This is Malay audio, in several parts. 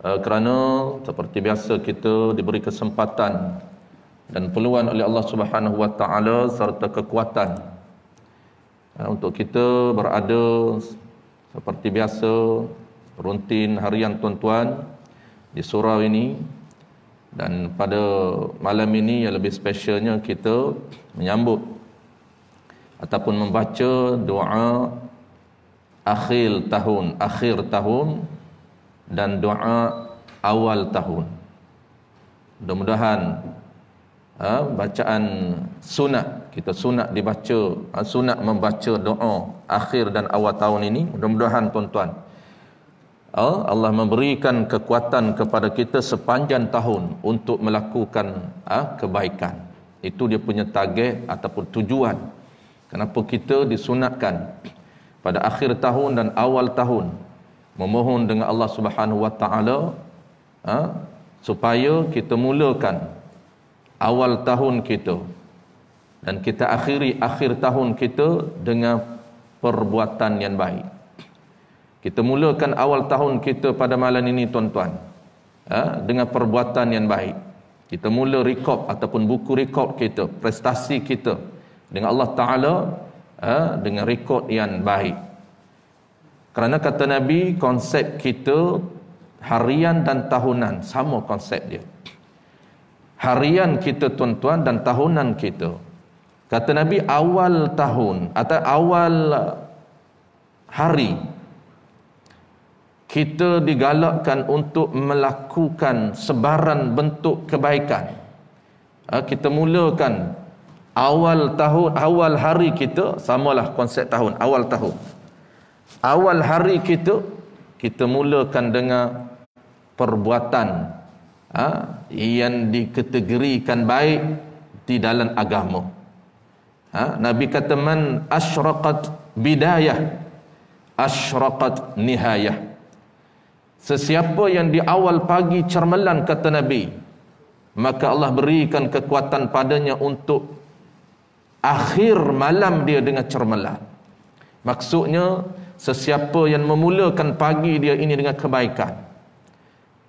kerana seperti biasa kita diberi kesempatan dan peluang oleh Allah Subhanahu Wa Taala serta kekuatan untuk kita berada seperti biasa rutin harian tuan-tuan di surau ini. Dan pada malam ini yang lebih specialnya kita menyambut ataupun membaca doa akhir tahun dan doa awal tahun. Mudah-mudahan bacaan sunat, kita sunat dibaca, sunat membaca doa akhir dan awal tahun ini, mudah-mudahan tuan-tuan Allah memberikan kekuatan kepada kita sepanjang tahun untuk melakukan kebaikan. Itu dia punya target ataupun tujuan. Kenapa kita disunatkan pada akhir tahun dan awal tahun memohon dengan Allah Subhanahu Wa Taala supaya kita mulakan awal tahun kita dan kita akhiri akhir tahun kita dengan perbuatan yang baik. Kita mulakan awal tahun kita pada malam ini tuan-tuan dengan perbuatan yang baik. Kita mula rekod ataupun buku rekod kita, prestasi kita dengan Allah Ta'ala dengan rekod yang baik. Kerana kata Nabi, konsep kita harian dan tahunan sama konsep dia. Harian kita tuan-tuan dan tahunan kita. Kata Nabi, awal tahun atau awal hari kita digalakkan untuk melakukan sebaran bentuk kebaikan. Kita mulakan awal tahun, awal hari kita, samalah konsep tahun, awal tahun. Awal hari kita mulakan dengan perbuatan yang dikategorikan baik di dalam agama. Nabi kata, man asyraqat bidayah asyraqat nihayah. Sesiapa yang di awal pagi cermelan, kata Nabi, maka Allah berikan kekuatan padanya untuk akhir malam dia dengan cermelan. Maksudnya, sesiapa yang memulakan pagi dia ini dengan kebaikan,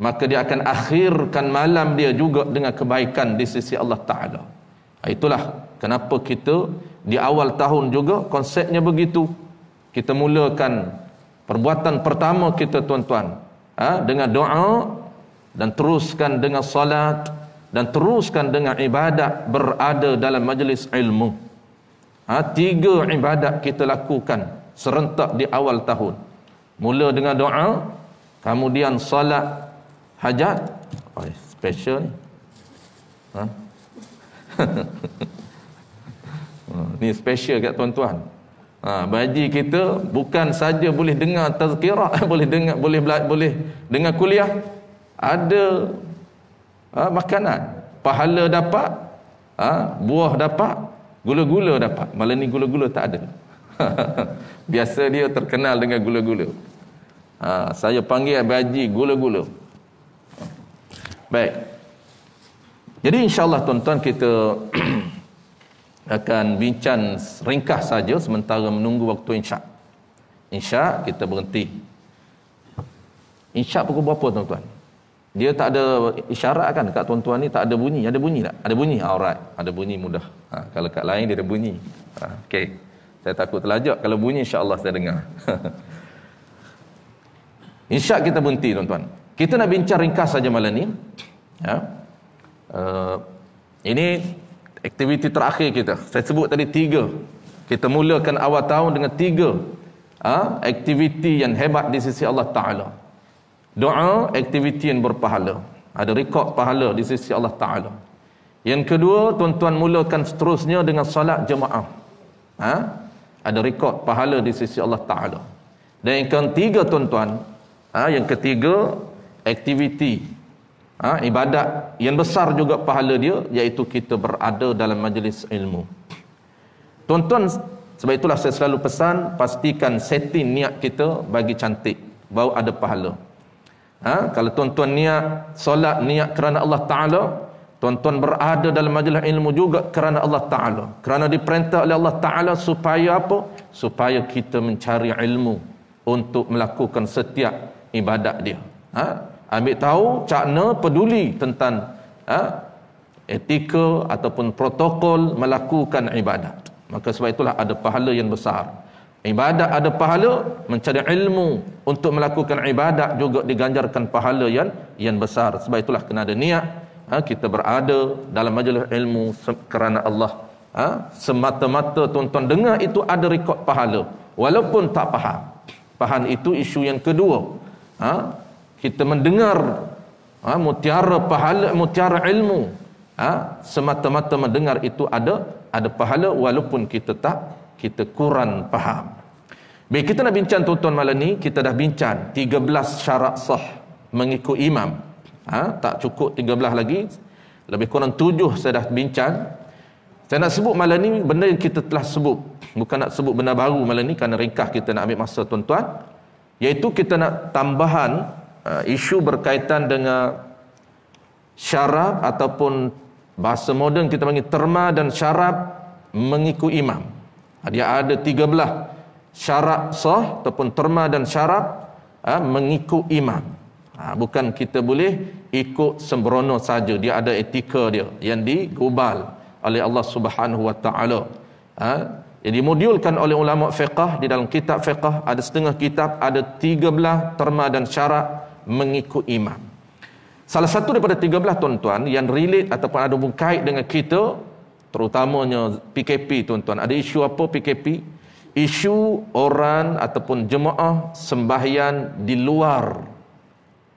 maka dia akan akhirkan malam dia juga dengan kebaikan di sisi Allah Ta'ala. Itulah kenapa kita di awal tahun juga konsepnya begitu. Kita mulakan perbuatan pertama kita tuan-tuan dengan doa, dan teruskan dengan salat, dan teruskan dengan ibadat berada dalam majlis ilmu. 3 ibadat kita lakukan serentak di awal tahun. Mula dengan doa, kemudian salat hajat. Special ni. Ni special kat tuan-tuan. Bagi kita bukan saja boleh dengar tazkirah, boleh dengar kuliah, ada makanan, pahala dapat, buah dapat, gula-gula dapat. Malam ni gula-gula tak ada. Biasa dia terkenal dengan gula-gula. Saya panggil Haji gula-gula. Baik. Jadi insya-Allah tuan-tuan kita akan bincang ringkas saja sementara menunggu waktu insya. Insya kita berhenti. Insya pukul berapa tuan-tuan? Dia tak ada isyarat kan kat tuan-tuan ni, tak ada bunyi. Ada bunyi tak? Ada bunyi. Alright, ada bunyi mudah. Kalau kat lain dia ada bunyi. Okey. Saya takut terlajak, kalau bunyi insya-Allah saya dengar. Insya kita berhenti tuan-tuan. Kita nak bincang ringkas saja malam ni. Ini aktiviti terakhir kita. Saya sebut tadi 3. Kita mulakan awal tahun dengan 3 aktiviti yang hebat di sisi Allah Ta'ala. Doa, aktiviti yang berpahala. Ada rekod pahala di sisi Allah Ta'ala. Yang kedua, tuan-tuan mulakan seterusnya dengan salat jemaah. Ada rekod pahala di sisi Allah Ta'ala. Dan yang ketiga tuan-tuan, yang ketiga, aktiviti ibadat yang besar juga pahala dia, iaitu kita berada dalam majlis ilmu. Tuan-tuan, sebab itulah saya selalu pesan, pastikan setting niat kita bagi cantik, baru ada pahala. Kalau tuan-tuan niat solat, niat kerana Allah Ta'ala, tuan-tuan berada dalam majlis ilmu juga kerana Allah Ta'ala, kerana diperintah oleh Allah Ta'ala supaya apa? Supaya kita mencari ilmu untuk melakukan setiap ibadat dia. ambil tahu, cakna, peduli tentang etika ataupun protokol melakukan ibadat. Maka sebab itulah ada pahala yang besar. Ibadat ada pahala, mencari ilmu untuk melakukan ibadat juga diganjarkan pahala yang besar. Sebab itulah kena ada niat. Kita berada dalam majlis ilmu kerana Allah. Semata-mata tuan-tuan dengar itu ada rekod pahala, walaupun tak faham. Faham itu isu yang kedua. Kita mendengar mutiara pahala, mutiara ilmu. Semata-mata mendengar itu ada pahala, walaupun kita kurang faham. Baik, kita nak bincang tuan-tuan malam ni. Kita dah bincang 13 syarat sah mengikut imam. Tak cukup 13 lagi, lebih kurang 7 saya dah bincang. Saya nak sebut malam ni benda yang kita telah sebut, bukan nak sebut benda baru malam ni, kerana ringkas kita nak ambil masa tuan-tuan. Iaitu kita nak tambahan isu berkaitan dengan syarat ataupun bahasa moden kita panggil terma dan syarat mengikut imam. Dia ada 13 syarat sah ataupun terma dan syarat mengikut imam. Bukan kita boleh ikut sembrono saja. Dia ada etika dia yang digubal oleh Allah Subhanahu wa taala. Yang dimodulkan oleh ulama fiqh di dalam kitab fiqh, ada setengah kitab, ada 13 terma dan syarat mengikut imam. Salah satu daripada 13 tuan-tuan yang relate ataupun ada berkait dengan kita, terutamanya PKP tuan-tuan. Ada isu apa PKP? Isu orang ataupun jemaah sembahyang di luar.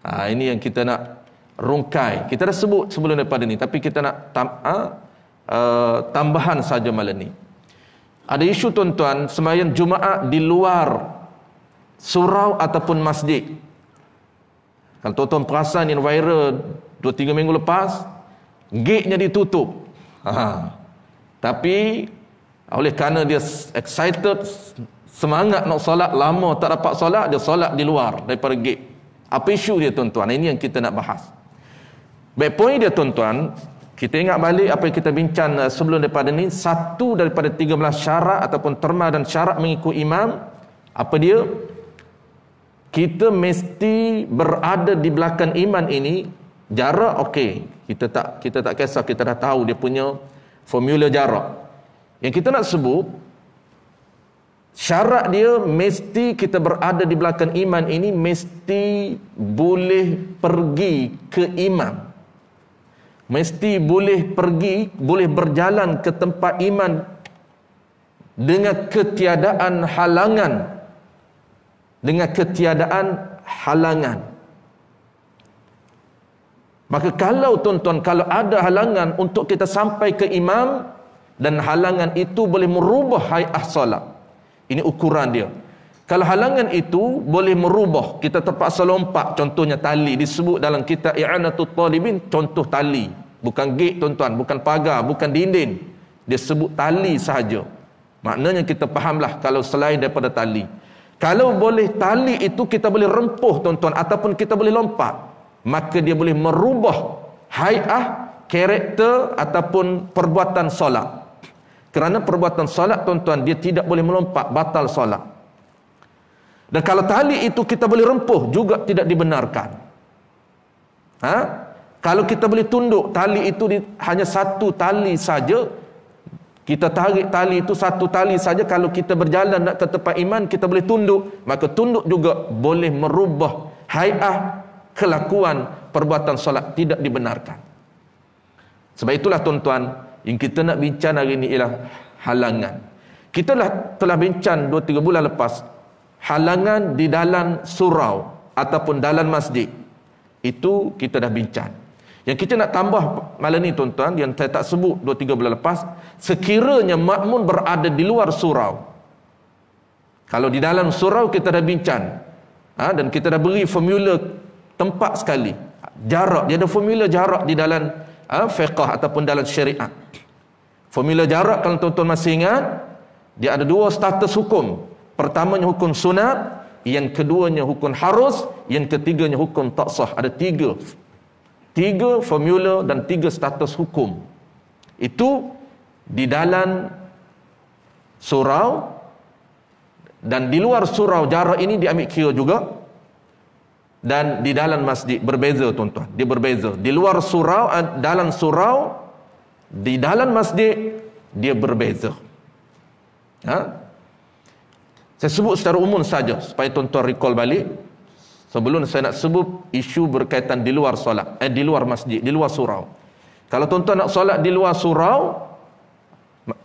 Ini yang kita nak rungkai. Kita dah sebut sebelum daripada ni, tapi kita nak tambahan saja malam ni. Ada isu tuan-tuan, sembahyang Jumaat di luar surau ataupun masjid. Kalau tuan-tuan perasan yang viral 2-3 minggu lepas, gate-nya ditutup. Tapi oleh kerana dia excited, semangat nak solat, lama tak dapat solat, dia solat di luar daripada gate. Apa isu dia tuan-tuan? Ini yang kita nak bahas. Baik, poin dia tuan-tuan, kita ingat balik apa yang kita bincang sebelum daripada ni. Satu daripada 13 syarat ataupun terma dan syarat mengikut imam, apa dia? Kita mesti berada di belakang imam ini. Jarak okey, kita tak kisah, kita dah tahu dia punya formula jarak. Yang kita nak sebut, syarat dia mesti kita berada di belakang imam ini, mesti boleh pergi ke imam. Mesti boleh pergi, boleh berjalan ke tempat imam dengan ketiadaan halangan. Dengan ketiadaan halangan. Maka kalau tuan-tuan, kalau ada halangan untuk kita sampai ke imam, dan halangan itu boleh merubah hai'ah solat, ini ukuran dia. Kalau halangan itu boleh merubah, kita terpaksa lompat, contohnya tali, disebut dalam kitab I'anatul Talibin, contoh tali, bukan gate tuan-tuan, bukan pagar, bukan dinding, dia sebut tali sahaja. Maknanya kita fahamlah kalau selain daripada tali. Kalau boleh tali itu kita boleh rempuh tuan-tuan, ataupun kita boleh lompat, maka dia boleh merubah hai'ah, karakter ataupun perbuatan solat. Kerana perbuatan solat tuan-tuan, dia tidak boleh melompat, batal solat. Dan kalau tali itu kita boleh rempuh, juga tidak dibenarkan. Kalau kita boleh tunduk, tali itu hanya satu tali saja, kita tarik tali itu satu tali saja. Kalau kita berjalan nak ke tempat imam, kita boleh tunduk, maka tunduk juga boleh merubah hai'ah, kelakuan perbuatan solat, tidak dibenarkan. Sebab itulah tuan-tuan, yang kita nak bincang hari ini ialah halangan. Kita telah bincang 2-3 bulan lepas, halangan di dalam surau ataupun dalam masjid. Itu kita dah bincang. Yang kita nak tambah malam ni tuan-tuan, yang saya tak sebut 2-3 bulan lepas, sekiranya makmun berada di luar surau. Kalau di dalam surau kita dah bincang, dan kita dah beri formula tempat sekali, jarak. Dia ada formula jarak di dalam fiqh ataupun dalam syariat. Formula jarak, kalau tuan-tuan masih ingat, dia ada 2 status hukum. Pertamanya hukum sunat, yang keduanya hukum harus, yang ketiganya hukum tak sah. Ada 3 formula dan 3 status hukum. Itu di dalam surau, dan di luar surau jarak ini diambil kira juga. dan di dalam masjid berbeza tuan-tuan. Dia berbeza. Di luar surau, dalam surau, di dalam masjid dia berbeza. Saya sebut secara umum saja supaya tuan-tuan recall balik. Sebelum saya nak sebut isu berkaitan di luar solat, di luar masjid, di luar surau. Kalau tuan-tuan nak solat di luar surau,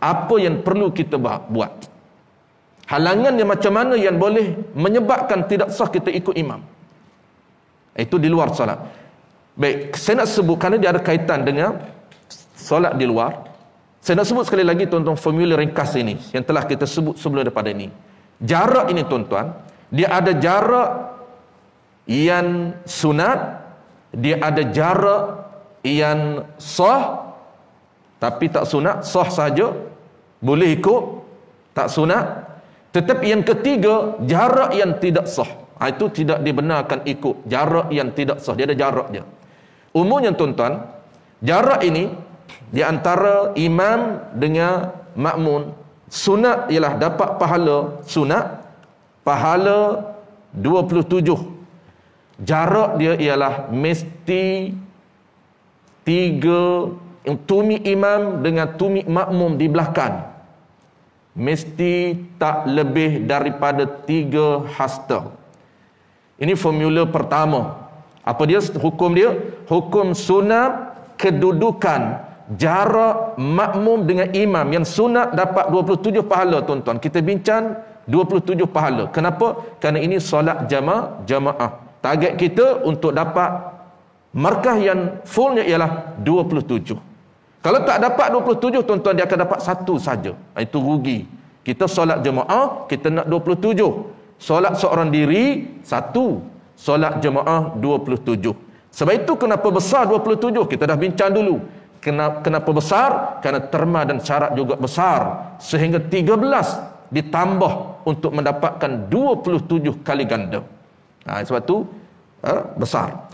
apa yang perlu kita buat? Halangan yang macam mana yang boleh menyebabkan tidak sah kita ikut imam? Itu di luar solat. Baik, saya nak sebut kerana dia ada kaitan dengan solat di luar. Saya nak sebut sekali lagi tuan-tuan formula ringkas ini yang telah kita sebut sebelum daripada ini. Jarak ini tuan-tuan, dia ada jarak yang sunat, dia ada jarak yang sah tapi tak sunat, sah saja, boleh ikut, tak sunat. Tetapi yang ketiga, jarak yang tidak sah. Itu tidak dibenarkan ikut. Jarak yang tidak sah, dia ada jarak dia. Umumnya tuan-tuan, jarak ini di antara imam dengan makmun, sunat ialah dapat pahala sunat, pahala 27. Jarak dia ialah mesti 3 tumi imam dengan tumi makmum di belakang. Mesti tak lebih daripada 3 hasta. Ini formula pertama. Apa dia hukum dia? Hukum sunat kedudukan jarak makmum dengan imam. Yang sunat dapat 27 pahala tuan-tuan. Kita bincang 27 pahala. Kenapa? Kerana ini solat jamaah. Target kita untuk dapat markah yang fullnya ialah 27. Kalau tak dapat 27 tuan-tuan, dia akan dapat 1 saja. Itu rugi. Kita solat jemaah, kita nak 27. Solat seorang diri 1. Solat jemaah 27. Sebab itu kenapa besar 27? Kita dah bincang dulu. Kenapa besar? Kerana terma dan syarat juga besar. Sehingga 13 ditambah untuk mendapatkan 27 kali ganda. Sebab itu besar.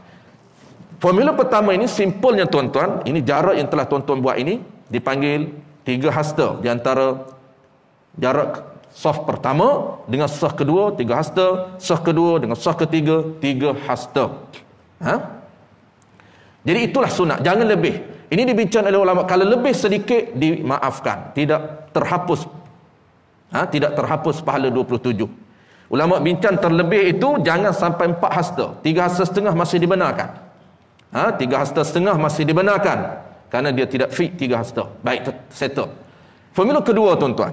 Formula pertama ini simpelnya tuan-tuan. Ini jarak yang telah tuan-tuan buat ini dipanggil 3 hasta. Di antara jarak saf pertama dengan saf kedua 3 hasta, saf kedua dengan saf ketiga 3 hasta. Jadi itulah sunat, jangan lebih. Ini dibincang oleh ulama, kalau lebih sedikit dimaafkan, tidak terhapus. Tidak terhapus pahala 27. Ulama bincang terlebih itu jangan sampai 4 hasta. 3 hasta setengah masih dibenarkan. 3 hasta setengah masih dibenarkan kerana dia tidak fit 3 hasta. Baik, settle. Formula kedua tuan-tuan.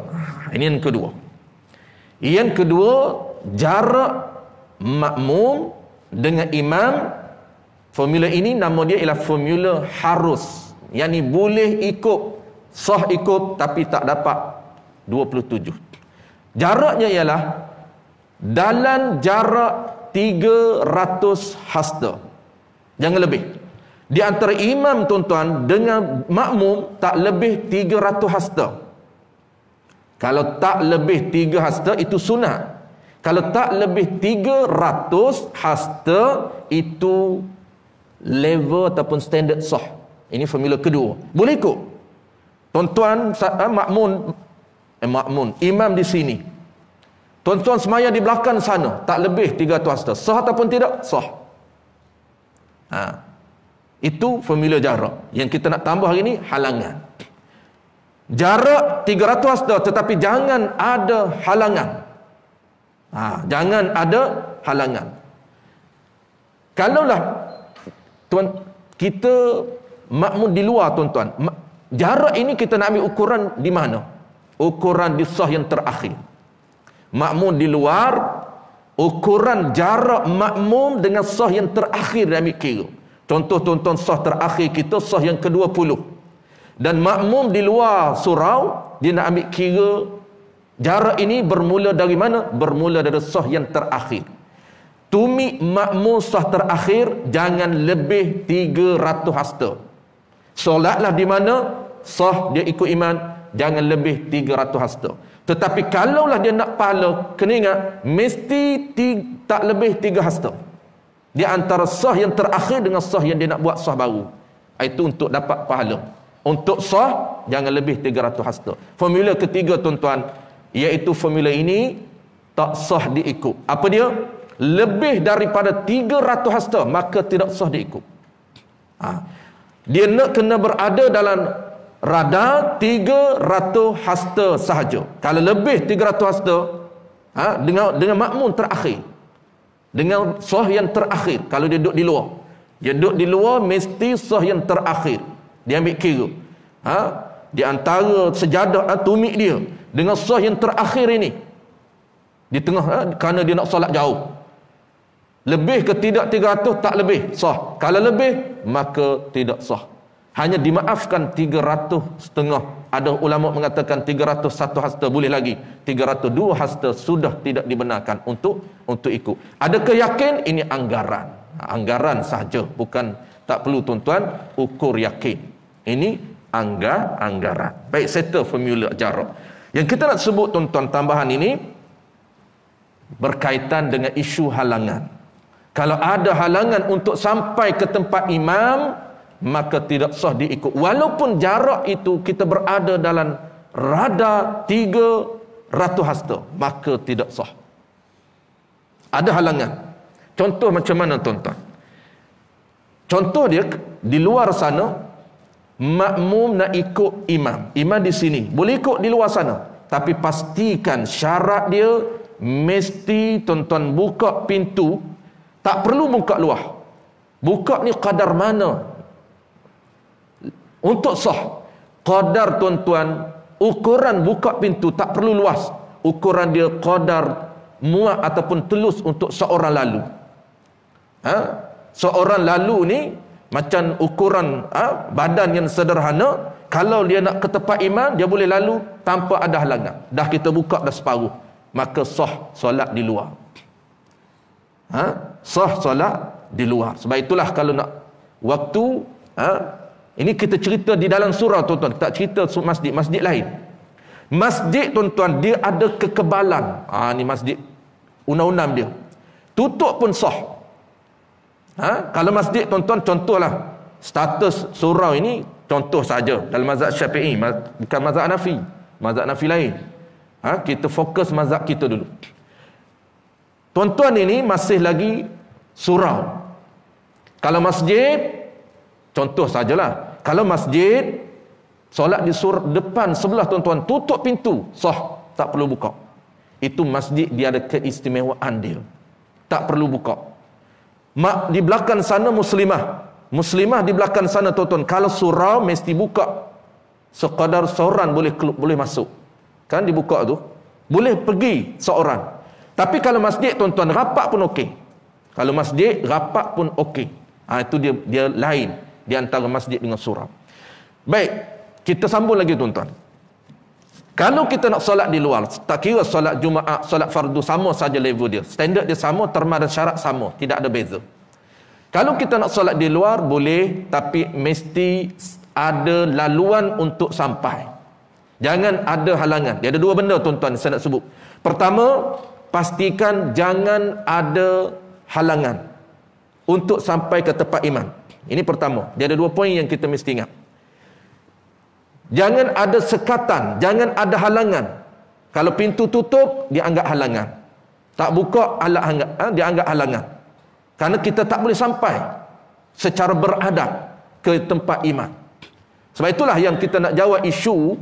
Ini yang kedua. Yang kedua, jarak makmum dengan imam. Formula ini nama dia ialah formula harus. Yang ni boleh ikut, sah ikut tapi tak dapat 27. Jaraknya ialah dalam jarak 300 hasta. Jangan lebih. Di antara imam tuan-tuan dengan makmum tak lebih 300 hasta. Kalau tak lebih 3 hasta itu sunat. Kalau tak lebih 300 hasta itu level ataupun standard sah. Ini formula kedua. Boleh ikut. Tuan-tuan makmun, imam di sini. Tuan-tuan semaya di belakang sana, tak lebih 300 hasta. Sah ataupun tidak? Sah. Itu formula jarak. Yang kita nak tambah hari ini halangan. Jarak 300 hasta tetapi jangan ada halangan. Jangan ada halangan. Kalaulah kita makmum di luar tuan-tuan, jarak ini kita nak ambil ukuran di mana? Ukuran di sah yang terakhir. Makmum di luar, ukuran jarak makmum dengan sah yang terakhir dia ambil kira. Contoh tuan-tuan, sah terakhir kita sah yang ke-20. Dan makmum di luar surau, dia nak ambil kira jarak ini bermula dari mana? Bermula dari sah yang terakhir. Tumi makmum sah terakhir jangan lebih 300 hasta. Solatlah di mana sah dia ikut imam, jangan lebih 300 hasta. Tetapi kalaulah dia nak pahala, kena ingat mesti tak lebih 3 hasta. Di antara sah yang terakhir dengan sah yang dia nak buat sah baru. Itu untuk dapat pahala. Untuk sah jangan lebih 300 hasta. Formula ketiga tuan-tuan, iaitu formula ini tak sah diikut. Apa dia? lebih daripada 300 hasta, maka tidak sah diikut. Dia nak kena berada dalam radar 300 hasta sahaja. Kalau lebih 300 hasta, dengan makmum terakhir, dengan sah yang terakhir. Kalau dia duduk di luar, mesti sah yang terakhir. Dia ambil kira di antara sejadah tumik dia dengan sah yang terakhir ini, di tengah, kerana dia nak solat jauh. Lebih ke tidak 300, tak lebih sah. Kalau lebih, maka tidak sah. Hanya dimaafkan 300,5. Ada ulama mengatakan 301 hasta boleh lagi, 302 hasta sudah tidak dibenarkan untuk ikut. Adakah yakin? Ini anggaran sahaja, bukan, tak perlu tuan-tuan ukur yakin. Ini anggaran. Baik, settle formula jarak. Yang kita nak sebut tuan-tuan tambahan ini berkaitan dengan isu halangan. Kalau ada halangan untuk sampai ke tempat imam, maka tidak sah diikut. Walaupun jarak itu kita berada dalam radar 300 hasta, maka tidak sah. Ada halangan. Contoh macam mana tuan-tuan? Contoh dia, di luar sana makmum nak ikut imam. Imam di sini, boleh ikut di luar sana, tapi pastikan syarat dia mesti tuan-tuan buka pintu. Tak perlu buka luar. Buka ni kadar mana untuk sah? Qadar tuan-tuan, ukuran buka pintu tak perlu luas. Ukuran dia qadar muat ataupun telus untuk seorang lalu. Seorang lalu ni macam ukuran badan yang sederhana. Kalau dia nak ke tempat imam, dia boleh lalu tanpa ada halangan. Dah kita buka dah separuh, maka sah solat di luar. Sah solat di luar. Sebab itulah kalau nak waktu, ini kita cerita di dalam surau tuan-tuan, tak cerita masjid lain. Masjid tuan-tuan, dia ada kekebalan. Ni masjid undang-undang dia, tutup pun sah. Kalau masjid tuan-tuan, contohlah status surau ini, contoh saja dalam mazhab Syafi'i, bukan mazhab Hanafi, mazhab Hanafi lain. Kita fokus mazhab kita dulu. Tuan-tuan, ini masih lagi surau. Kalau masjid, contoh sajalah, kalau masjid solat di depan sebelah tuan-tuan, tutup pintu, sah, tak perlu buka. Itu masjid, dia ada keistimewaan dia, tak perlu buka. Di belakang sana muslimah di belakang sana tuan-tuan, kalau surau mesti buka, sekadar seorang boleh masuk, kan dibuka tu, boleh pergi seorang. Tapi kalau masjid tuan-tuan, rapat pun okey. Kalau masjid rapat pun okey. Itu dia lain di antara masjid dengan surau. Baik, kita sambung lagi tuan-tuan. Kalau kita nak solat di luar, tak kira solat Jumaat, solat fardu, sama saja level dia. Standard dia sama, terma dan syarat sama, tidak ada beza. Kalau kita nak solat di luar boleh, tapi mesti ada laluan untuk sampai. Jangan ada halangan. Dia ada dua benda tuan-tuan saya nak sebut. Pertama, pastikan jangan ada halangan untuk sampai ke tempat imam. Ini pertama. Dia ada dua poin yang kita mesti ingat. Jangan ada sekatan, jangan ada halangan. Kalau pintu tutup, dia anggap halangan. Tak buka, dia anggap halangan. Kerana kita tak boleh sampai secara beradab ke tempat imam. Sebab itulah yang kita nak jawab isu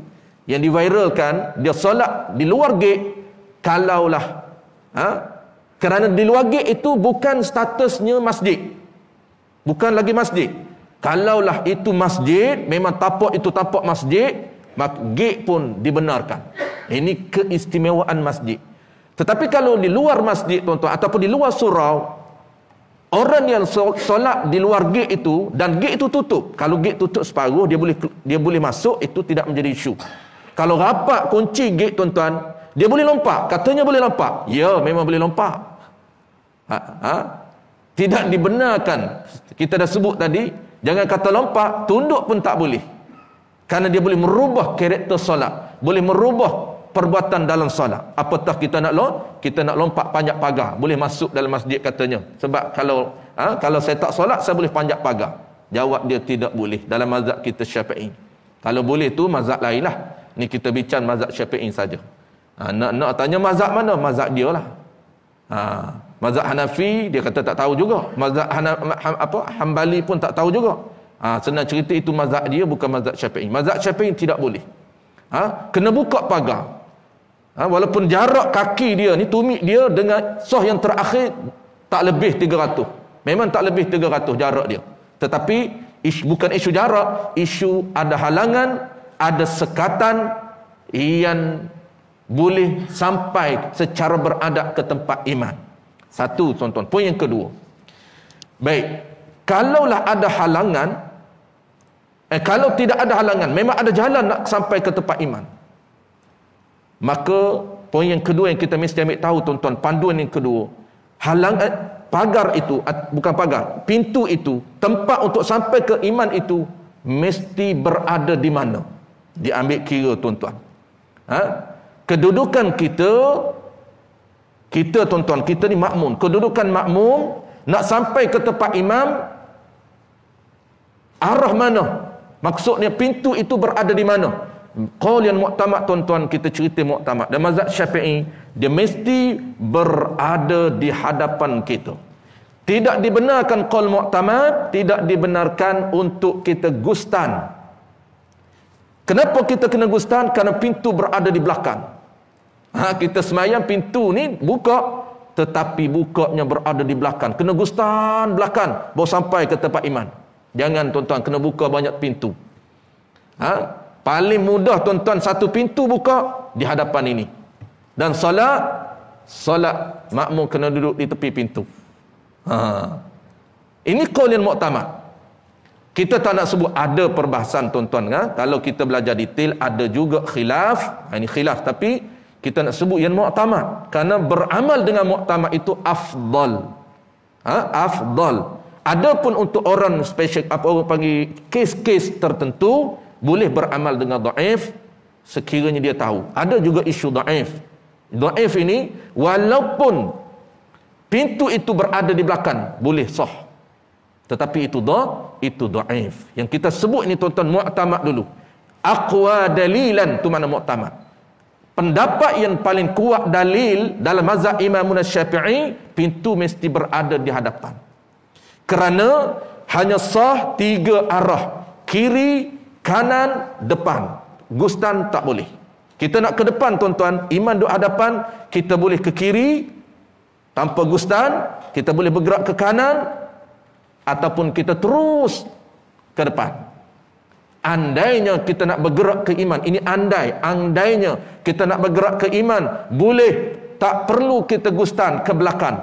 yang diviralkan, dia solat di luar gate. Kalaulah kerana di luar gate itu bukan statusnya masjid, bukan lagi masjid. Kalaulah itu masjid, memang tapak itu tapak masjid, maka gate pun dibenarkan. Ini keistimewaan masjid. Tetapi kalau di luar masjid tuan-tuan, ataupun di luar surau, orang yang solat di luar gate itu, dan gate itu tutup, kalau gate tutup separuh, dia boleh masuk, itu tidak menjadi isu. Kalau rapat kunci gate tuan-tuan, dia boleh lompat. Katanya boleh lompat. Ya, memang boleh lompat. Tidak dibenarkan. Kita dah sebut tadi, jangan kata lompat, tunduk pun tak boleh. Kerana dia boleh merubah karakter solat, boleh merubah perbuatan dalam solat. Apatah kita nak lompat panjat pagar, boleh masuk dalam masjid katanya. Sebab kalau saya tak solat, saya boleh panjat pagar. Jawab dia tidak boleh dalam mazhab kita Syafi'i. Kalau boleh tu mazhab lain lah. Ni kita bincang mazhab Syafi'i saja. Nak tanya mazhab mana? Mazhab dia lah. Mazhab Hanafi dia kata tak tahu juga. Mazhab Hambali pun tak tahu juga. Senang cerita itu mazhab dia, bukan mazhab Syafi'i. Mazhab Syafi'i tidak boleh. Kena buka pagar. Walaupun jarak kaki dia ni, tumit dia dengan soh yang terakhir tak lebih 300. Memang tak lebih 300 jarak dia. Tetapi bukan isu jarak, isu ada halangan, ada sekatan yang boleh sampai secara beradab ke tempat iman. Satu, tuan-tuan. Poin yang kedua. Baik, kalaulah ada halangan, kalau tidak ada halangan, memang ada jalan nak sampai ke tempat iman, maka poin yang kedua yang kita mesti ambil tahu, tuan-tuan, panduan yang kedua, pagar itu, bukan pagar, pintu itu, tempat untuk sampai ke iman itu mesti berada di mana? Diambil kira, tuan-tuan. Kedudukan kita tuan-tuan, kita ni makmum. Kedudukan makmum nak sampai ke tempat imam, arah mana? Maksudnya pintu itu berada di mana? Qaul yang muktamad, tuan-tuan, kita cerita muktamad. Dan mazhab Syafi'i, dia mesti berada di hadapan kita. Tidak dibenarkan qaul muktamad, tidak dibenarkan untuk kita gustan. Kenapa kita kena gustan? Kerana pintu berada di belakang. Kita semayang, pintu ni buka, tetapi bukanya berada di belakang. Kena gustan belakang baru sampai ke tempat iman. Jangan, tuan-tuan, kena buka banyak pintu. Paling mudah, tuan-tuan, satu pintu buka di hadapan ini. Dan solat makmum kena duduk di tepi pintu. Ini qaul yang muktamad. Kita tak nak sebut ada perbahasan, tuan-tuan. Kalau kita belajar detail, ada juga khilaf. Ini khilaf, tapi kita nak sebut yang muktamad. Kerana beramal dengan muktamad itu afdal. Afdal. Adapun untuk orang spesial, apa orang panggil, kes-kes tertentu, boleh beramal dengan dhaif sekiranya dia tahu. Ada juga isu dhaif. Dhaif ini walaupun pintu itu berada di belakang boleh sah. Tetapi itu dhaif. Yang kita sebut ini, tuan-tuan, muktamad dulu. Aqwa dalilan, tu mana muktamad. Pendapat yang paling kuat dalil dalam mazhab Imam Syafi'i, pintu mesti berada di hadapan. Kerana hanya sah 3 arah. Kiri, kanan, depan. Gustan tak boleh. Kita nak ke depan, tuan-tuan, iman duduk hadapan, kita boleh ke kiri tanpa gustan, kita boleh bergerak ke kanan, ataupun kita terus ke depan. Andainya kita nak bergerak ke iman, ini andainya kita nak bergerak ke iman, boleh, tak perlu kita gustan ke belakang,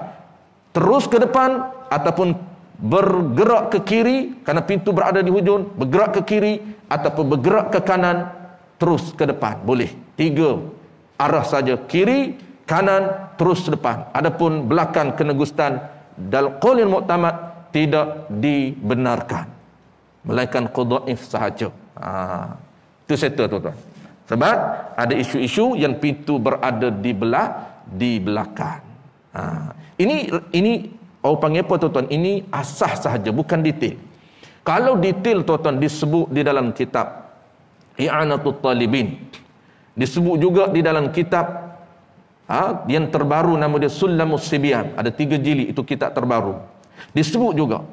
terus ke depan, ataupun bergerak ke kiri kerana pintu berada di hujung, bergerak ke kiri ataupun bergerak ke kanan, terus ke depan, boleh. 3 arah saja, kiri, kanan, terus depan. Adapun belakang kena gustan, dalam qaul yang muktamad tidak dibenarkan, melainkan qadha'if sahaja. Itu settle, tuan-tuan. Sebab ada isu-isu yang pintu berada di belakang. Ini orang panggil apa, tuan-tuan? Ini asas sahaja, bukan detail. Kalau detail, tuan-tuan, disebut di dalam kitab I'anatul Talibin, disebut juga di dalam kitab yang terbaru, nama dia Sulamus Sibyan, ada 3 jilid, itu kitab terbaru. Disebut juga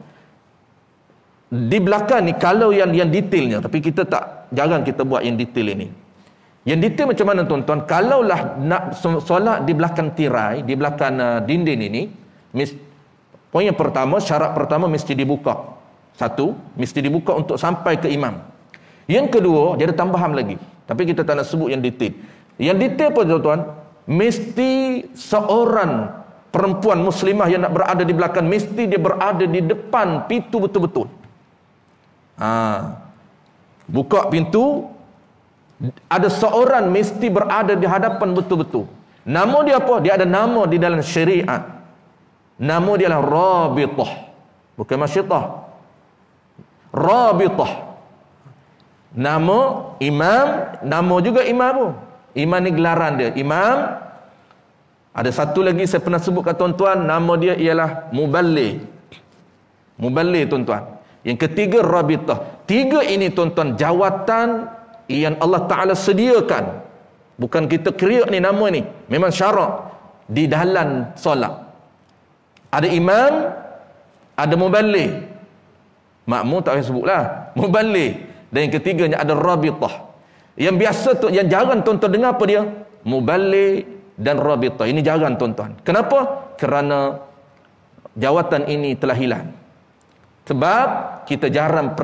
di belakang ni, kalau yang detailnya, tapi kita jarang kita buat yang detail ini. Yang detail macam mana, tuan-tuan? Kalaulah nak solat di belakang tirai, di belakang dinding ini, poin yang pertama, syarat pertama mesti dibuka. Satu, mesti dibuka untuk sampai ke imam. Yang kedua, dia ada tambahan lagi, tapi kita tak nak sebut yang detail. Yang detail apa, tuan-tuan? Mesti seorang perempuan muslimah yang nak berada di belakang, mesti dia berada di depan pintu betul-betul. Buka pintu, ada seorang mesti berada di hadapan betul-betul. Nama dia apa? Dia ada nama di dalam syariat. Nama dia adalah Rabitah, bukan Masyitah. Rabitah. Nama imam, nama juga imam pun. Imam ni gelaran dia, imam. Ada satu lagi saya pernah sebut kat tuan-tuan, nama dia ialah Muballigh. Muballigh, tuan-tuan. Yang ketiga, Rabitah. 3 ini, tuan-tuan, jawatan yang Allah Ta'ala sediakan. Bukan kita create ni nama ni, memang syarak di dalam solat. Ada imam, ada muballigh. Makmum tak payah sebutlah, muballigh. Dan yang ketiganya ada rabithah. Yang biasa tu, yang jarang tuan-tuan dengar apa dia? Muballigh dan rabithah. Ini jarang tuan-tuan. Kenapa? Kerana jawatan ini telah hilang. Sebab kita jarang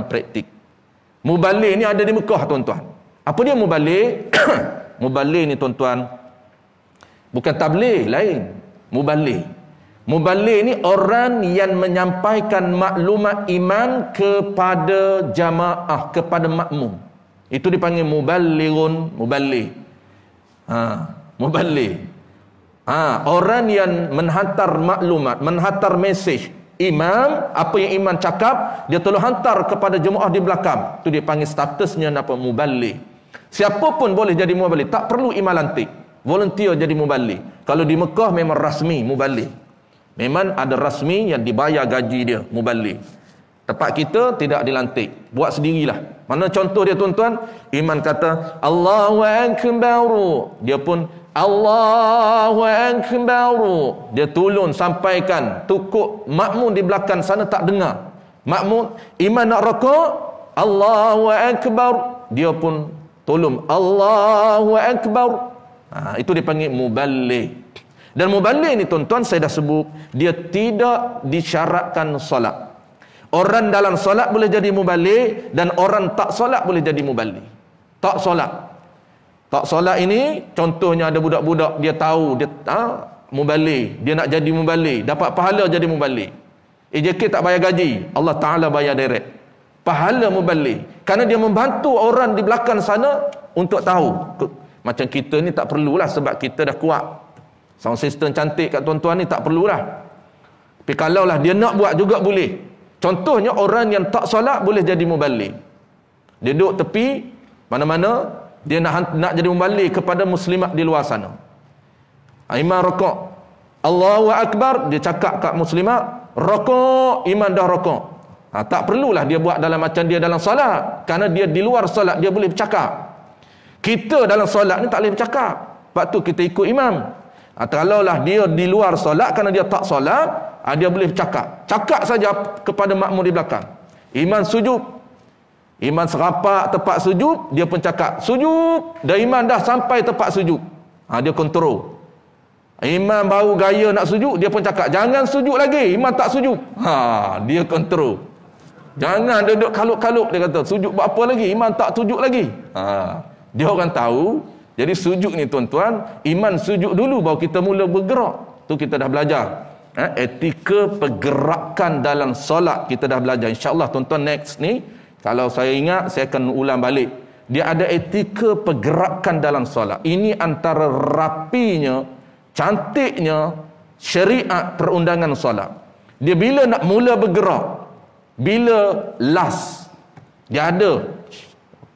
praktik. Muballigh ni ada di Mekah tuan-tuan. Apa dia muballigh? Muballigh ni tuan-tuan, bukan tabligh lain. Muballigh ni orang yang menyampaikan maklumat iman kepada jamaah, kepada makmum. Itu dipanggil muballighun, muballigh. Muballigh. Orang yang menghantar maklumat, menghantar mesej imam, apa yang imam cakap, dia tolong hantar kepada jemaah di belakang. Itu dia panggil statusnya apa? Muballigh. Siapa pun boleh jadi muballigh, tak perlu imam lantik. Volunteer jadi muballigh. Kalau di Mekah memang rasmi muballigh. Memang ada rasmi yang dibayar gaji dia, muballigh. Tempat kita tidak dilantik, buat sendirilah. Mana contoh dia tuan-tuan? Imam kata Allahu Akbar, dia pun Allahu Akbar, dia tolong sampaikan. Tukuk makmum di belakang sana tak dengar. Makmum, imam nak rakaat, Allahu Akbar, dia pun tolong Allahu Akbar. Itu dipanggil muballigh. Dan muballigh ni tuan-tuan, saya dah sebut, dia tidak disyaratkan solat. Orang dalam solat boleh jadi muballigh, dan orang tak solat boleh jadi muballigh. Tak solat ini contohnya ada budak-budak, dia tahu dia muballigh, dia nak jadi muballigh, dapat pahala jadi muballigh. AJK tak bayar gaji, Allah Ta'ala bayar direct. Pahala muballigh, kerana dia membantu orang di belakang sana untuk tahu. Macam kita ni tak perlulah, sebab kita dah kuat. Sound system cantik kat tuan-tuan ni tak perlulah. Tapi kalaulah dia nak buat juga boleh. Contohnya orang yang tak solat boleh jadi muballigh. Dia duduk tepi mana-mana, dia nak jadi muballigh kepada muslimat di luar sana. Imam rakaat, Allahu Akbar, dia cakap kat muslimat, rakaat, imam dah rakaat. Tak perlulah dia buat dalam macam dia dalam solat, kerana dia di luar solat dia boleh bercakap. Kita dalam solat ni tak boleh bercakap. Sebab tu kita ikut imam. Kalaulah dia di luar solat, kerana dia tak solat, dia boleh bercakap. Cakap saja kepada makmum di belakang. Imam sujud, imam serapak tempat sujud, dia pun cakap sujud. Dan imam dah sampai tempat sujud, dia kontrol. Imam baru gaya nak sujud, dia pun cakap jangan sujud lagi, imam tak sujud. Dia kontrol. Jangan duduk kalup-kalup, dia kata sujud buat apa lagi, imam tak sujud lagi. Dia orang tahu. Jadi sujud ni tuan-tuan, iman sujud dulu baru kita mula bergerak. Tu kita dah belajar. Etika pergerakan dalam solat kita dah belajar. InsyaAllah tuan-tuan next ni, kalau saya ingat saya akan ulang balik. Dia ada etika pergerakan dalam solat. Ini antara rapinya, cantiknya syariat perundangan solat. Dia bila nak mula bergerak, bila last, dia ada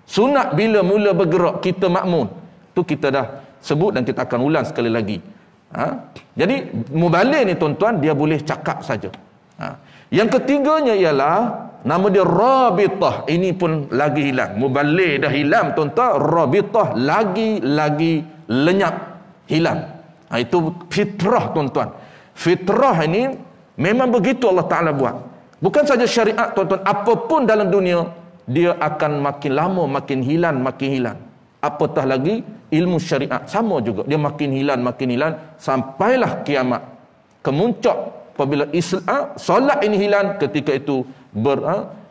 sunat bila mula bergerak kita makmum. Tu kita dah sebut dan kita akan ulang sekali lagi. Jadi muballigh ni tuan-tuan, dia boleh cakap saja. Yang ketiganya ialah nama dia rabithah. Ini pun lagi hilang. Muballigh dah hilang tuan-tuan, rabithah lagi lenyap, hilang. Itu fitrah tuan-tuan. Fitrah ini memang begitu Allah Ta'ala buat. Bukan saja syariat tuan-tuan, apapun dalam dunia dia akan makin lama makin hilang. Apatah lagi ilmu syariat, sama juga, dia makin hilang sampailah kiamat. Kemuncak apabila Islam, solat ini hilang, ketika itu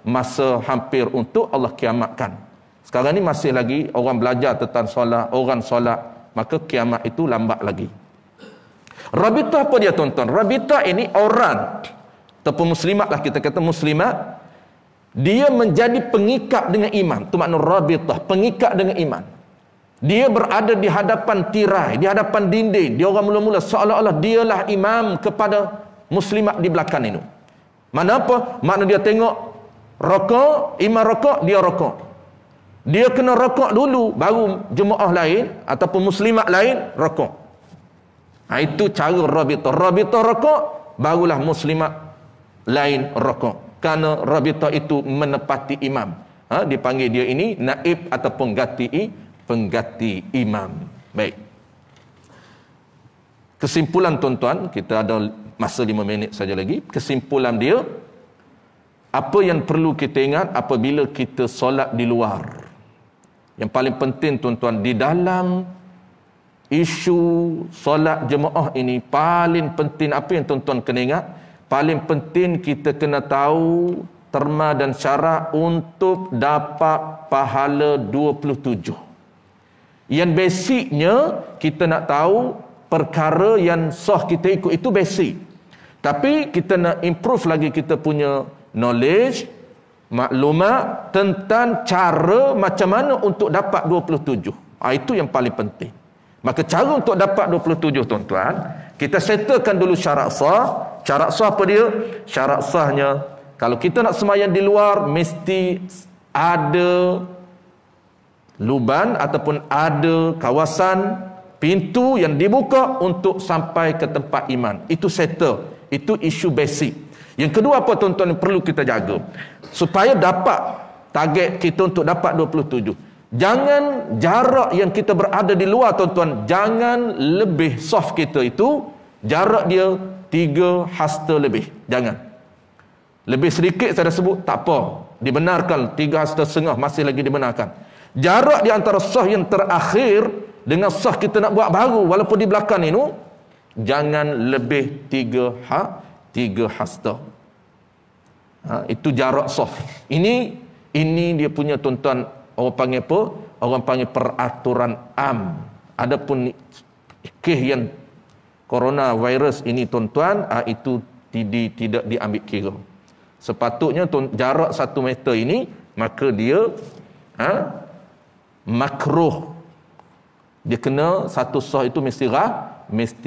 masa hampir untuk Allah kiamatkan. Sekarang ni masih lagi orang belajar tentang solat, orang solat, maka kiamat itu lambat lagi. Rabithah apa dia tuan-tuan? Rabithah ini orang ataupun muslimat lah, kita kata muslimat, dia menjadi pengikat dengan iman. Itu makna rabithah, pengikat dengan iman. Dia berada di hadapan tirai, di hadapan dinding. Dia orang mula-mula seolah-olah dialah imam kepada muslimat di belakang itu. Mana apa? Makna dia tengok rakaat, imam rakaat, dia rakaat. Dia kena rakaat dulu, baru jemaah lain ataupun muslimat lain rakaat. Itu cara rabithah. Rabithah rakaat, barulah muslimat lain rakaat. Kerana rabithah itu menepati imam. Dipanggil dia ini naib ataupun pengganti imam. Baik. Kesimpulan tuan-tuan, kita ada masa 5 minit saja lagi. Kesimpulan dia, apa yang perlu kita ingat apabila kita solat di luar. Yang paling penting tuan-tuan, di dalam isu solat jemaah ini, paling penting apa yang tuan-tuan kena ingat? Paling penting kita kena tahu terma dan syarat untuk dapat pahala 27. Yang basicnya kita nak tahu perkara yang sah kita ikut, itu basic. Tapi kita nak improve lagi kita punya knowledge, maklumat tentang cara macam mana untuk dapat 27. Itu yang paling penting. Maka cara untuk dapat 27 tuan-tuan, kita settlekan dulu syarat sah. Syarat sah apa dia? Syarat sahnya, kalau kita nak sembahyang di luar, mesti ada luban ataupun ada kawasan pintu yang dibuka untuk sampai ke tempat iman. Itu settle. Itu isu basic. Yang kedua apa tuan-tuan yang perlu kita jaga? Supaya dapat target kita untuk dapat 27. Jangan jarak yang kita berada di luar tuan-tuan, jangan lebih soft kita itu, jarak dia 3 hasta lebih. Jangan. Lebih sedikit saya dah sebut, tak apa. Dibenarkan 3 hasta setengah, masih lagi dibenarkan. Jarak di antara sah yang terakhir dengan sah kita nak buat baru walaupun di belakang ini, jangan lebih 3 hasta. Itu jarak soft. Ini dia punya tuan-tuan, orang panggil apa? Orang panggil peraturan am. Adapun kes yang coronavirus ini tuan-tuan, itu tidak diambil kira. Sepatutnya jarak 1 meter ini, maka dia makruh. Dia kena satu sah itu mesti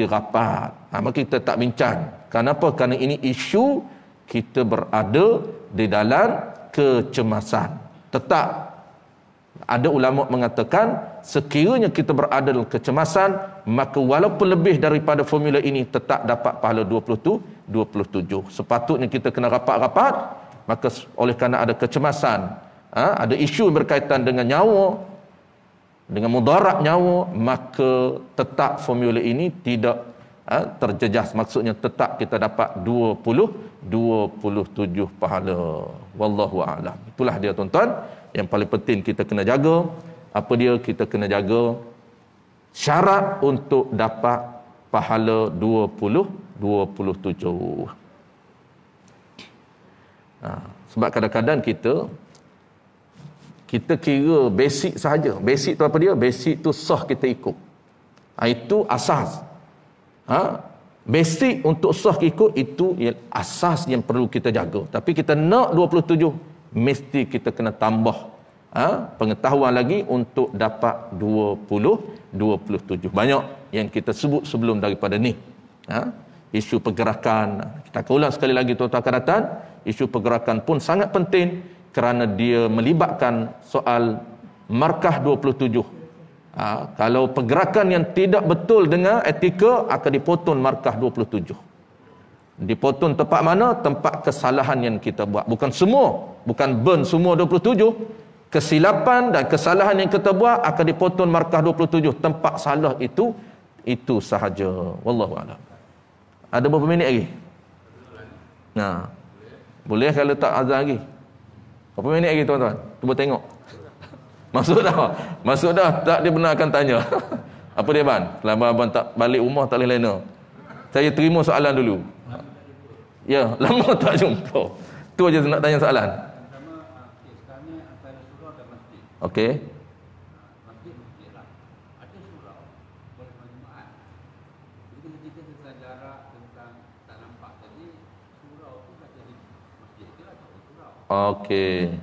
rapat. Maka kita tak bincang. Kenapa? Kerana ini isu kita berada di dalam kecemasan. Tetap ada ulama mengatakan sekiranya kita berada dalam kecemasan, maka walaupun lebih daripada formula ini tetap dapat pahala 27. Sepatutnya kita kena rapat-rapat. Maka oleh kerana ada kecemasan, ada isu berkaitan dengan nyawa, dengan mudarat nyawa, maka tetap formula ini tidak terjejas. Maksudnya tetap kita dapat 27 pahala. Wallahu a'lam. Itulah dia tuan-tuan, yang paling penting kita kena jaga. Apa dia? Kita kena jaga syarat untuk dapat pahala 27. Sebab kadang-kadang kita kira basic sahaja. Basic tu apa dia? Basic tu sah kita ikut. Itu asas. Basic untuk sah ikut itu asas yang perlu kita jaga. Tapi kita nak 27, mesti kita kena tambah pengetahuan lagi untuk dapat 27. Banyak yang kita sebut sebelum daripada ni. Isu pergerakan. Kita akan ulang sekali lagi tuan-tuan akan datang. Isu pergerakan pun sangat penting kerana dia melibatkan soal markah 27. Kalau pergerakan yang tidak betul dengan etika, akan dipotong markah 27. Dipotong tempat mana? Tempat kesalahan yang kita buat. Bukan semua. Bukan burn semua 27. Kesilapan dan kesalahan yang kita buat akan dipotong markah 27. Tempat salah itu sahaja. Wallahu a'lam. Ada berapa minit lagi? Boleh kalau tak azan lagi. Berapa minit lagi tuan-tuan? Cuba tengok. Masuk dah. Tak dibenarkan tanya. Apa dia Ban? Selama abang tak balik rumah tak boleh lena. Saya terima soalan dulu. Ya, lama tak jumpa. Tu aja nak tanya soalan. Okey. Okey.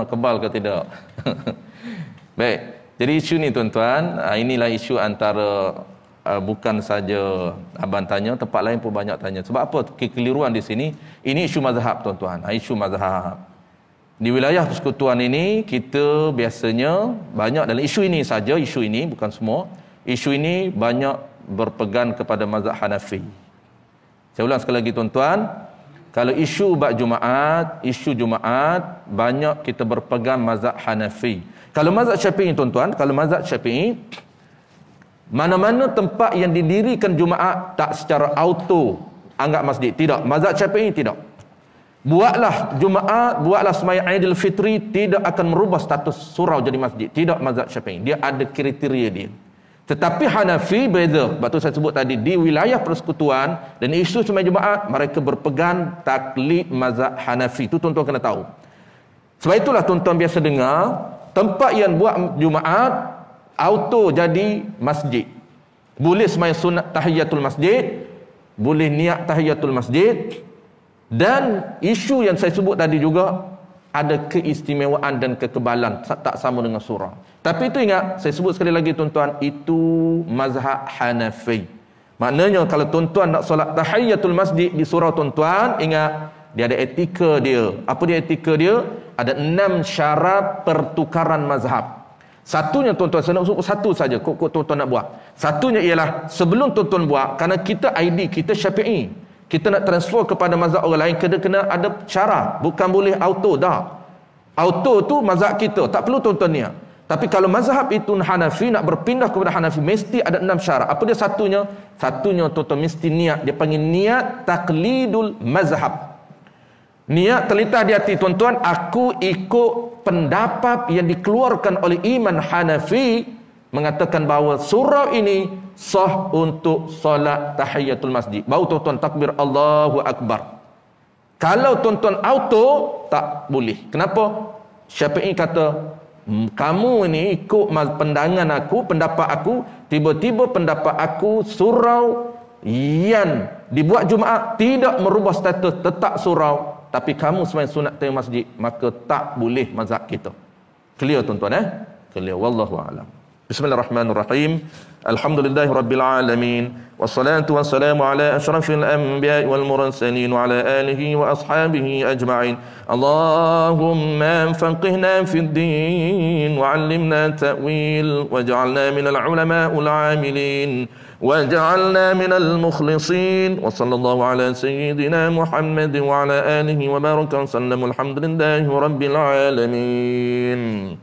Kebal ke tidak? Baik. Jadi isu ni tuan-tuan, inilah isu antara bukan saja abang tanya, tempat lain pun banyak tanya. Sebab apa kekeliruan di sini? Ini isu mazhab tuan-tuan. Isu mazhab. Di wilayah persekutuan ini kita biasanya banyak dalam isu ini saja, isu ini bukan semua. Isu ini banyak berpegang kepada mazhab Hanafi. Saya ulang sekali lagi tuan-tuan, Kalau isu bab Jumaat, banyak kita berpegang mazhab Hanafi. Kalau mazhab Syafi'i tuan-tuan, mana-mana tempat yang didirikan Jumaat tak secara auto anggap masjid. Tidak, mazhab Syafi'i tidak. Buatlah Jumaat, buatlah sembahyang Aidilfitri, tidak akan merubah status surau jadi masjid. Tidak mazhab Syafi'i. Dia ada kriteria dia. Tetapi Hanafi beza. Sebab tu saya sebut tadi, di wilayah persekutuan dan isu sembahyang Jumaat, mereka berpegang taklid mazhab Hanafi. Itu tuan-tuan kena tahu. Sebab itulah tuan-tuan biasa dengar, tempat yang buat Jumaat auto jadi masjid. Boleh sembahyang sunat tahiyatul masjid, boleh niat tahiyatul masjid, dan isu yang saya sebut tadi juga ada keistimewaan dan kekebalan tak sama dengan surau. Tapi itu ingat, saya sebut sekali lagi tuan-tuan, itu mazhab Hanafi. Maknanya kalau tuan-tuan nak solat tahiyatul masjid di surau tuan-tuan, ingat dia ada etika dia. Apa dia etika dia? Ada 6 syarat pertukaran mazhab. Satunya tuan-tuan, saya nak sebut satu saja kok tuan-tuan nak buat. Satunya ialah sebelum tuan-tuan buat, kerana kita ID kita Syafi'i, kita nak transfer kepada mazhab orang lain, kena ada cara. Bukan boleh auto dah. Auto tu mazhab kita, tak perlu tuan-tuan niat. Tapi kalau mazhab itu Hanafi, nak berpindah kepada Hanafi, mesti ada 6 syarat. Apa dia satunya? Satunya tuan-tuan mesti niat. Dia panggil niat taklidul mazhab. Niat terlintas di hati tuan-tuan, aku ikut pendapat yang dikeluarkan oleh Imam Hanafi, mengatakan bahawa surau ini sah untuk solat tahiyatul masjid. Baru tuan-tuan takbir Allahu Akbar. Kalau tuan-tuan auto, tak boleh. Kenapa? Syafi'i kata, kamu ini ikut pandangan aku, pendapat aku, tiba-tiba pendapat aku surau yang dibuat Jumaat tidak merubah status tetap surau, tapi kamu sembahyang sunat tahiyyatul masjid, maka tak boleh mazhab kita. Clear tuan-tuan Clear, wallahu a'lam. Bismillahirrahmanirrahim. Alhamdulillahi rabbil alamin. Wassalatu wassalamu ala asyrafil anbiya'i wal mursalin wa ala alihi wa ashabihi ajma'in. Allahumma faqihna fid din wa 'allimna ta'wil waj'alna minal ulama'il 'amilin waj'alna minal mukhlisin. Wa sallallahu ala sayyidina Muhammad wa ala alihi wa baraka wa sallam. Alhamdulillahi rabbil alamin.